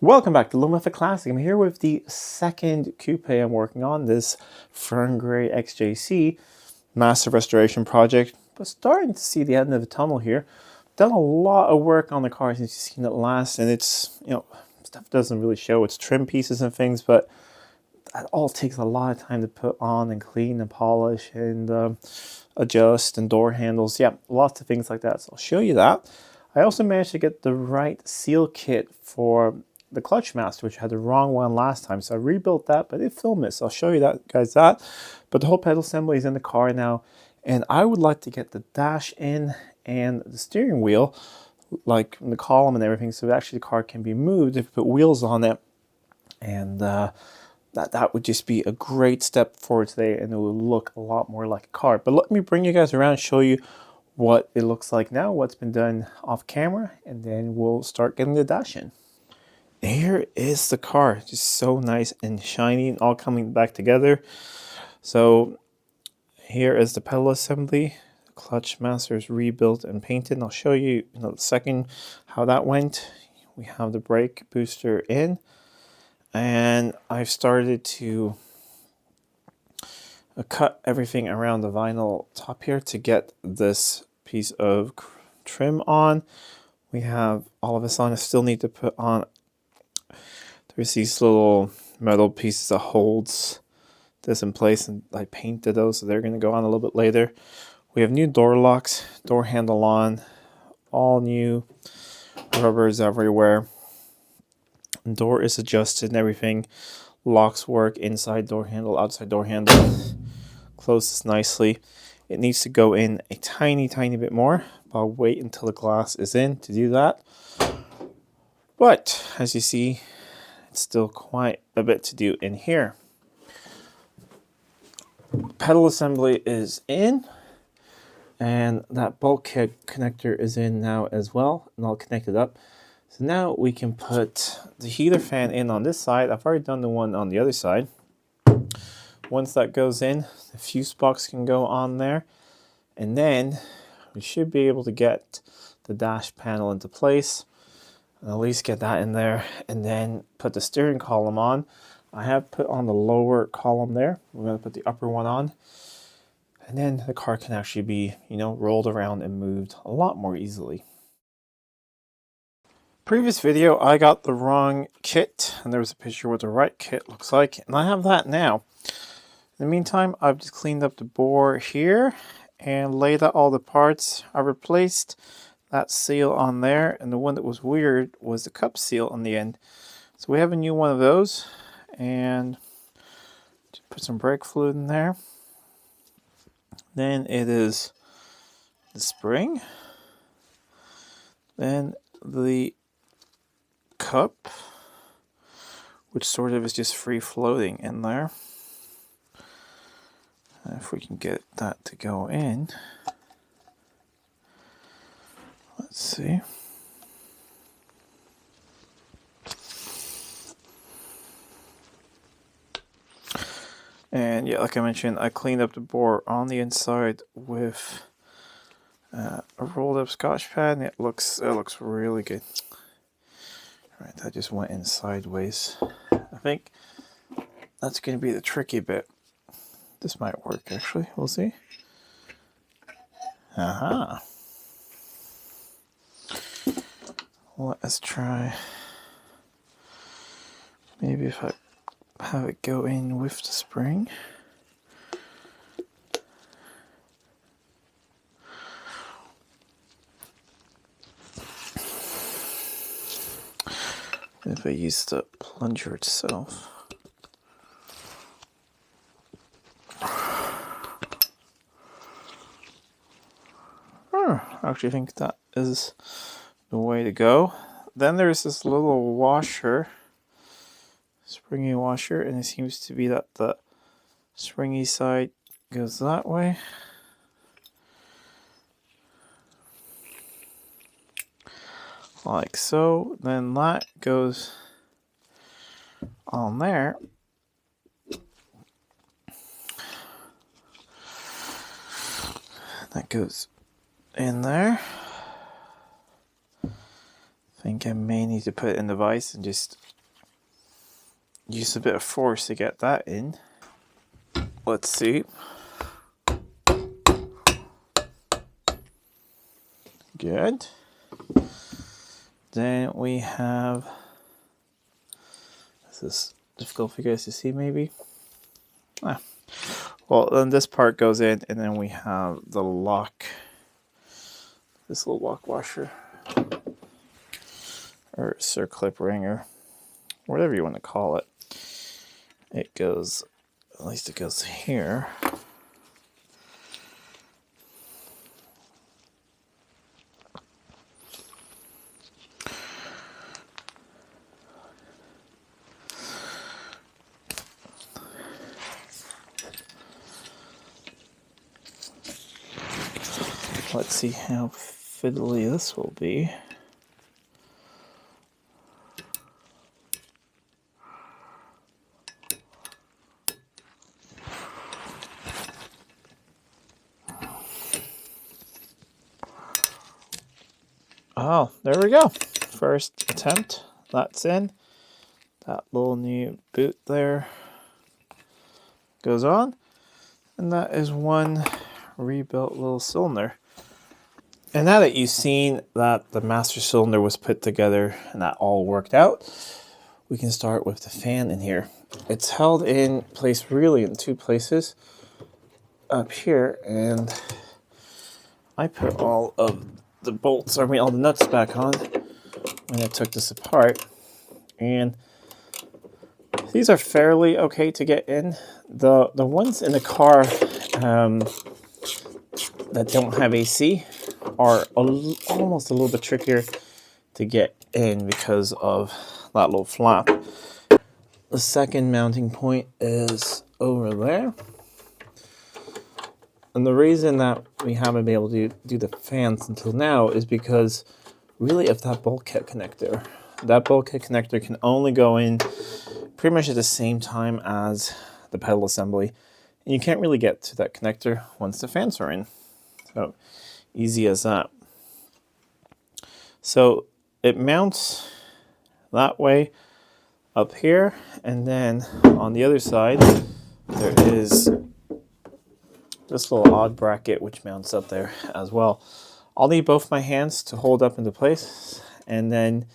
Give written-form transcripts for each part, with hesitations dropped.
Welcome back to Living with a Classic. I'm here with the second coupe I'm working on, this Fern Gray XJC massive restoration project. But starting to see the end of the tunnel here. Done a lot of work on the car since you've seen it last, and it's, stuff doesn't really show. It's trim pieces and things, but that all takes a lot of time to put on and clean and polish and adjust and door handles. Yeah, lots of things like that. So I'll show you that. I also managed to get the right seal kit for the clutch master, which had the wrong one last time. So I rebuilt that, but I did film it. So I'll show you that, guys, that. But the whole pedal assembly is in the car now. And I would like to get the dash in and the steering wheel, like the column and everything. So actually the car can be moved if you put wheels on it. And that would just be a great step forward today, and it would look a lot more like a car. But let me bring you guys around and show you what it looks like now, what's been done off camera, and then we'll start getting the dash in. Here is the car, just so nice and shiny and all coming back together. So here is the pedal assembly. The clutch master is rebuilt and painted, and I'll show you in a second how that went. We have the brake booster in, and I've started to cut everything around the vinyl top here to get this piece of trim on. We have all of this on. I still need to put on, there's these little metal pieces that holds this in place, and I painted those, so they're going to go on a little bit later. We have new door locks, door handle on, all new rubbers everywhere. Door is adjusted and everything. Locks work, inside door handle, outside door handle. Closes nicely. It needs to go in a tiny bit more, but I'll wait until the glass is in to do that. But as you see, it's still quite a bit to do in here. Pedal assembly is in, and that bulkhead connector is in now as well, and I'll connect it up. So now we can put the heater fan in on this side. I've already done the one on the other side. Once that goes in, the fuse box can go on there, and then we should be able to get the dash panel into place, and at least get that in there, and then put the steering column on. I have put on the lower column there. We're going to put the upper one on, and then the car can actually be, rolled around and moved a lot more easily. Previous video, I got the wrong kit, and there was a picture what the right kit looks like, and I have that now. In the meantime, I've just cleaned up the bore here and laid out all the parts. I replaced that seal on there, and the one that was weird was the cup seal on the end. So we have a new one of those, and just put some brake fluid in there. Then it is the spring, then the cup, which sort of is just free floating in there. And if we can get that to go in, let's see. And yeah, like I mentioned, I cleaned up the bore on the inside with a rolled up Scotch pad, and it looks really good. All right, that just went in sideways. I think that's going to be the tricky bit. This might work, actually. We'll see. Aha. Let us try. Maybe if I have it go in with the spring. If I use the plunger itself. I actually think that is the way to go. Then there's this little washer, springy washer, and it seems to be that the springy side goes that way. Like so. Then that goes on there. That goes in there. I think I may need to put it in the vise and just use a bit of force to get that in. Let's see. Good. Then we have, this is difficult for you guys to see maybe. Well, then this part goes in, and then we have the lock, this little lock washer, or circlip ring, or whatever you want to call it. It goes, at least it goes here. Let's see how fiddly this will be. Oh, there we go. First attempt, that's in. That little new boot there goes on. And that is one rebuilt little cylinder. And now that you've seen that the master cylinder was put together and that all worked out, we can start with the fan in here. It's held in place really in two places. Up here, and I put all of the bolts, all the nuts back on when I took this apart. And these are fairly okay to get in. The ones in the car that don't have AC are almost a little bit trickier to get in because of that little flap. The second mounting point is over there. And the reason that we haven't been able to do the fans until now is because really of that bulkhead connector. That bulkhead connector can only go in pretty much at the same time as the pedal assembly. And you can't really get to that connector once the fans are in. So easy as that. So it mounts that way up here, and then on the other side there is this little odd bracket which mounts up there as well. I'll need both my hands to hold up into place, and then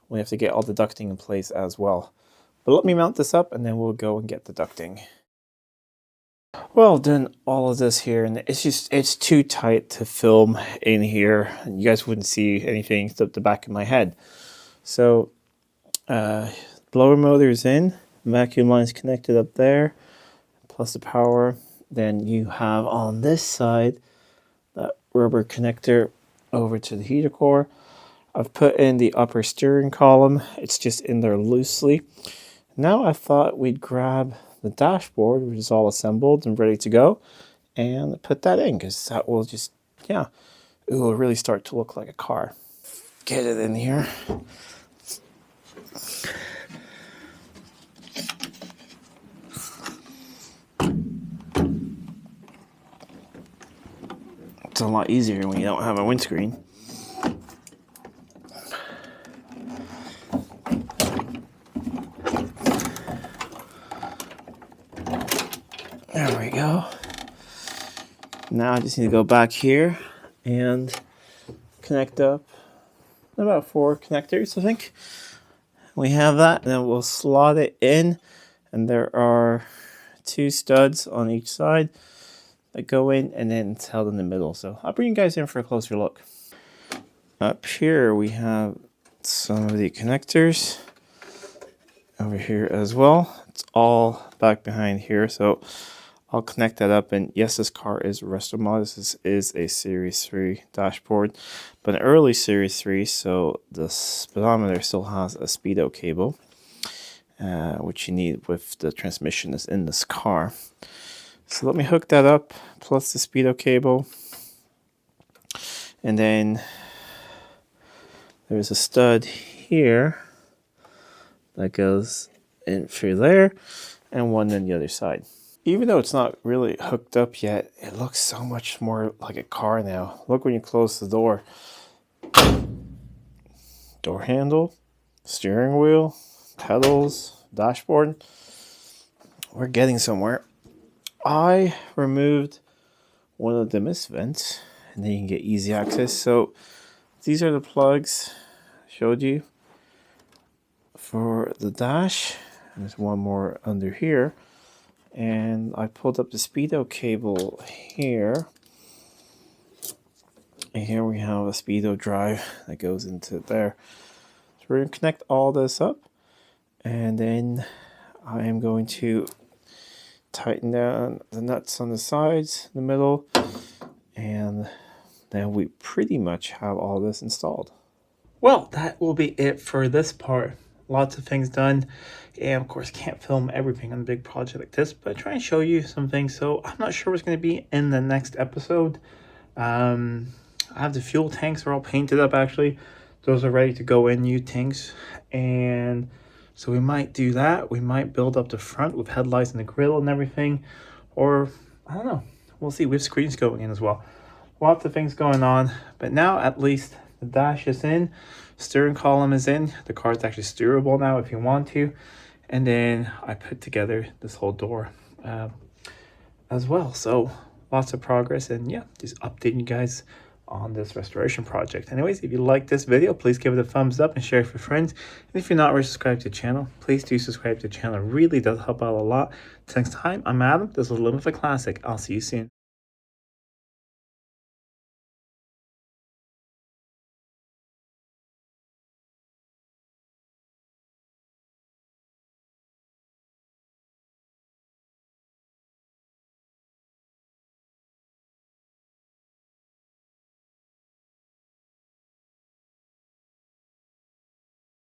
we have to get all the ducting in place as well. But let me mount this up and then we'll go and get the ducting. Well, done all of this here, and it's too tight to film in here. You guys wouldn't see anything except the back of my head. So blower motor is in, vacuum line's connected up there, plus the power. Then you have on this side that rubber connector over to the heater core. I've put in the upper steering column. It's just in there loosely. Now I thought we'd grab the dashboard, which is all assembled and ready to go, and put that in, because that will just, yeah, it will really start to look like a car. Get it in here. It's a lot easier when you don't have a windscreen. There we go. Now I just need to go back here and connect up about 4 connectors, I think. We have that, and then we'll slot it in, and there are 2 studs on each side that go in, and then it's held in the middle. So I'll bring you guys in for a closer look. Up here we have some of the connectors over here as well. It's all back behind here, so I'll connect that up. And yes, this car is resto mod. This is a Series 3 dashboard, but an early Series 3, so the speedometer still has a speedo cable, which you need with the transmission that's in this car. So let me hook that up, plus the speedo cable. And then there's a stud here that goes in through there, and one on the other side. Even though it's not really hooked up yet, it looks so much more like a car now. Look when you close the door. door handle, steering wheel, pedals, dashboard. We're getting somewhere. I removed one of the mist vents, and then you can get easy access. So these are the plugs I showed you for the dash. There's one more under here, and I pulled up the speedo cable here, and here we have a speedo drive that goes into there. So we're going to connect all this up, and then I am going to tighten down the nuts on the sides, the middle, and then we pretty much have all this installed. Well, that will be it for this part. Lots of things done, and of course can't film everything on a big project like this, but I try and show you some things. So I'm not sure what's going to be in the next episode. I have the fuel tanks are all painted up actually. Those are ready to go in, new tanks, and so we might do that. We might build up the front with headlights and the grill and everything, or I don't know, we'll see. We have screens going in as well. Lots of things going on, but now at least the dash is in, steering column is in, the car is actually steerable now if you want to, and then I put together this whole door as well. So lots of progress, and yeah, just updating you guys on this restoration project. Anyways, if you like this video, please give it a thumbs up and share it with friends. And if you're not already subscribed to the channel, please do subscribe to the channel. It really does help out a lot. Till next time, I'm Adam. This was Living with a Classic. I'll see you soon.